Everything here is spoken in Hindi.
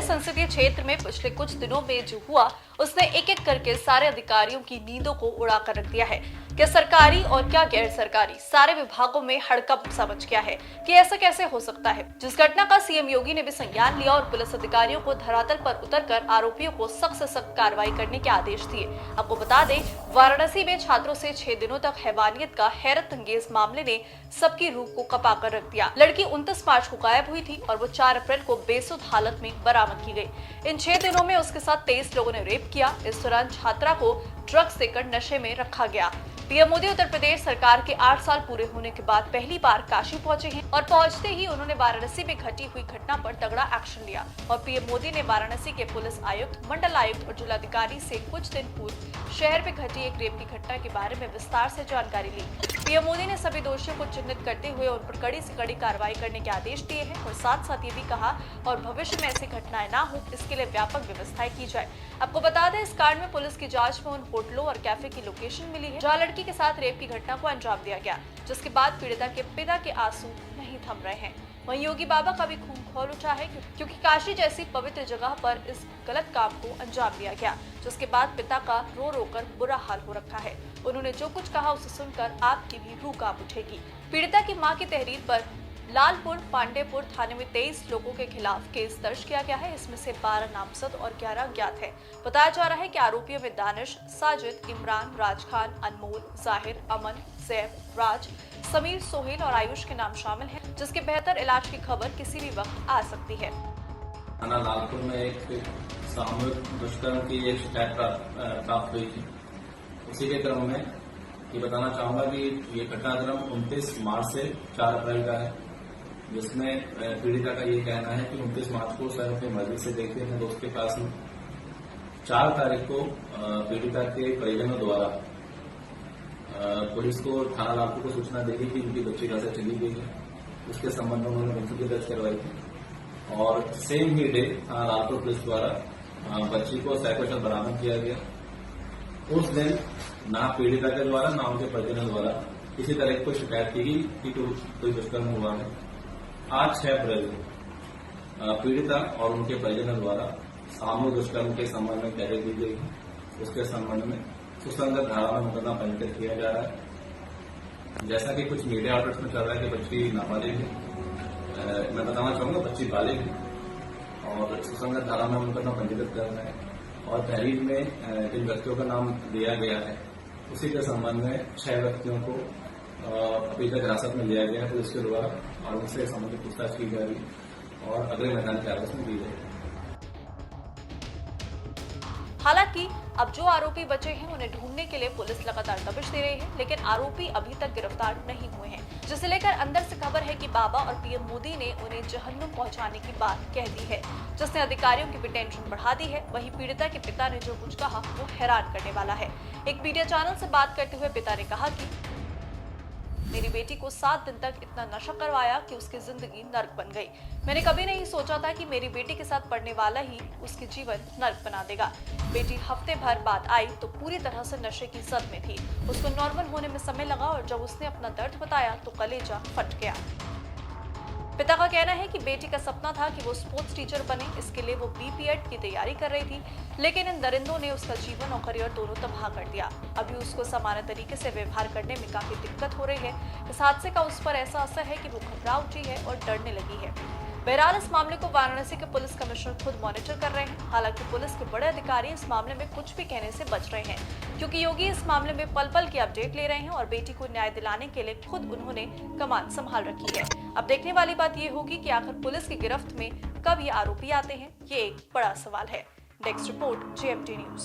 संसदीय क्षेत्र में पिछले कुछ दिनों में जो हुआ उसने एक एक करके सारे अधिकारियों की नींदों को उड़ा कर रख दिया है। क्या सरकारी और क्या गैर सरकारी सारे विभागों में हड़कंप समझ गया है कि ऐसा कैसे हो सकता है। जिस घटना का सीएम योगी ने भी संज्ञान लिया और पुलिस अधिकारियों को धरातल पर उतरकर आरोपियों को सख्त से सख्त कार्रवाई करने के आदेश दिए। आपको बता दें, वाराणसी में छात्रों से 6 दिनों तक हैवानियत का हैरत अंगेज मामले ने सबकी रूह को कपा कर रख दिया। लड़की 29 मार्च को गायब हुई थी और वो 4 अप्रैल को बेसुध हालत में बरामद की गई। इन 6 दिनों में उसके साथ 23 लोगों ने रेप किया। इस दौरान छात्रा को ड्रग्स देकर नशे में रखा गया। पीएम मोदी उत्तर प्रदेश सरकार के 8 साल पूरे होने के बाद पहली बार काशी पहुंचे हैं और पहुंचते ही उन्होंने वाराणसी में घटी हुई घटना पर तगड़ा एक्शन लिया और पीएम मोदी ने वाराणसी के पुलिस आयुक्त, मंडल आयुक्त और जिलाधिकारी से कुछ दिन पूर्व शहर में घटी एक रेप की घटना के बारे में विस्तार से जानकारी ली। पीएम मोदी ने सभी दोषियों को चिन्हित करते हुए उन पर कड़ी से कड़ी कार्रवाई करने के आदेश दिए हैं और साथ साथ ये भी कहा और भविष्य में ऐसी घटनाएं ना हो इसके लिए व्यापक व्यवस्थाएं की जाए। आपको बता दें, इस कांड में पुलिस की जांच में उन होटलों और कैफे की लोकेशन मिली है जहां लड़की के साथ रेप की घटना को अंजाम दिया गया, जिसके बाद पीड़िता के पिता के आंसू नहीं थम रहे हैं। वहीं योगी बाबा का भी खून खौल उठा है क्योंकि काशी जैसी पवित्र जगह पर इस गलत काम को अंजाम दिया गया, जिसके बाद पिता का रो रो कर बुरा हाल हो रखा है। उन्होंने जो कुछ कहा उसे सुनकर आपकी भी रूह कांप उठेगी। पीड़िता की मां की तहरीर पर लालपुर पांडेपुर थाने में 23 लोगों के खिलाफ केस दर्ज किया गया है। इसमें से 12 नामजद और 11 अज्ञात है। बताया जा रहा है कि आरोपियों में दानिश, साजिद, इमरान, राज खान, अनमोल, जाहिर, अमन, सैफ, राज, समीर, सोहेल और आयुष के नाम शामिल हैं, जिसके बेहतर इलाज की खबर किसी भी वक्त आ सकती है। थाना लालपुर में एक सामूहिक दुष्कर्म की एक शिकायत प्राप्त हुई थी। उसी के क्रम में ये बताना चाहूंगा कि ये घटनाक्रम 29 मार्च से 4 अप्रैल का है, जिसमें पीड़िता का ये कहना है कि 29 मार्च को सर अपनी मस्जिद से देखे अपने दोस्त के पास में 4 तारीख को पीड़िता के परिजनों द्वारा पुलिस को थाना लालपुर को सूचना दी गई कि उनकी बच्ची घर से चली गई है। उसके संबंध में उन्होंने मुकदमा दर्ज करवाई थी और सेम ही डे थाना लालपुर पुलिस द्वारा बच्ची को सैकड़ों बरामद किया गया। उस दिन ना पीड़िता के द्वारा ना उनके परिजनों द्वारा किसी तरह की कोई शिकायत की गई कि कोई दुष्कर्म हुआ है। आज 6 अप्रैल को पीड़िता और उनके परिजनों द्वारा सामूहिक दुष्कर्म के संबंध में तहरीर दी गई है। उसके संबंध में सुसंगत धारा में मुकदमा पंजीकृत किया जा रहा है। जैसा कि कुछ मीडिया आउटलेट्स में चल रहा है कि बच्ची नाबालिग है, मैं बताना चाहूंगा बच्ची बालिग है और सुसंगत धारा में मुकदमा पंजीकृत करना है और तहरीर में जिन व्यक्तियों का नाम दिया गया है उसी के संबंध में 6 व्यक्तियों को अभी तक हिरासत में लिया गया है पुलिस के द्वारा और उनसे संबंधित पूछताछ की जा रही है और अगले मैदान की आपस में दी जाएगी। हालांकि अब जो आरोपी बचे हैं उन्हें ढूंढने के लिए पुलिस लगातार दबिश दे रही है, लेकिन आरोपी अभी तक गिरफ्तार नहीं हुए हैं, जिसे लेकर अंदर से खबर है कि बाबा और पीएम मोदी ने उन्हें जहन्नुम पहुंचाने की बात कह दी है, जिसने अधिकारियों की भी टेंशन बढ़ा दी है। वहीं पीड़िता के पिता ने जो कुछ कहा वो हैरान करने वाला है। एक मीडिया चैनल से बात करते हुए पिता ने कहा कि मेरी बेटी को 7 दिन तक इतना नशा करवाया कि उसकी जिंदगी नर्क बन गई। मैंने कभी नहीं सोचा था कि मेरी बेटी के साथ पढ़ने वाला ही उसकी जीवन नर्क बना देगा। बेटी हफ्ते भर बाद आई तो पूरी तरह से नशे की जद में थी। उसको नॉर्मल होने में समय लगा और जब उसने अपना दर्द बताया तो कलेजा फट गया। पिता का कहना है कि बेटी का सपना था कि वो स्पोर्ट्स टीचर बने, इसके लिए वो बीपीएड की तैयारी कर रही थी, लेकिन इन दरिंदों ने उसका जीवन और करियर दोनों तबाह कर दिया। अभी उसको सामान्य तरीके से व्यवहार करने में काफी दिक्कत हो रही है। इस हादसे का उस पर ऐसा असर है कि वो घबरा उठी है और डरने लगी है। बहरहाल इस मामले को वाराणसी के पुलिस कमिश्नर खुद मॉनिटर कर रहे हैं। हालांकि पुलिस के बड़े अधिकारी इस मामले में कुछ भी कहने से बच रहे हैं, क्योंकि योगी इस मामले में पल पल की अपडेट ले रहे हैं और बेटी को न्याय दिलाने के लिए खुद उन्होंने कमान संभाल रखी है। अब देखने वाली बात ये होगी कि आखिर पुलिस की गिरफ्त में कब ये आरोपी आते हैं, ये एक बड़ा सवाल है। Desk report, JMT news.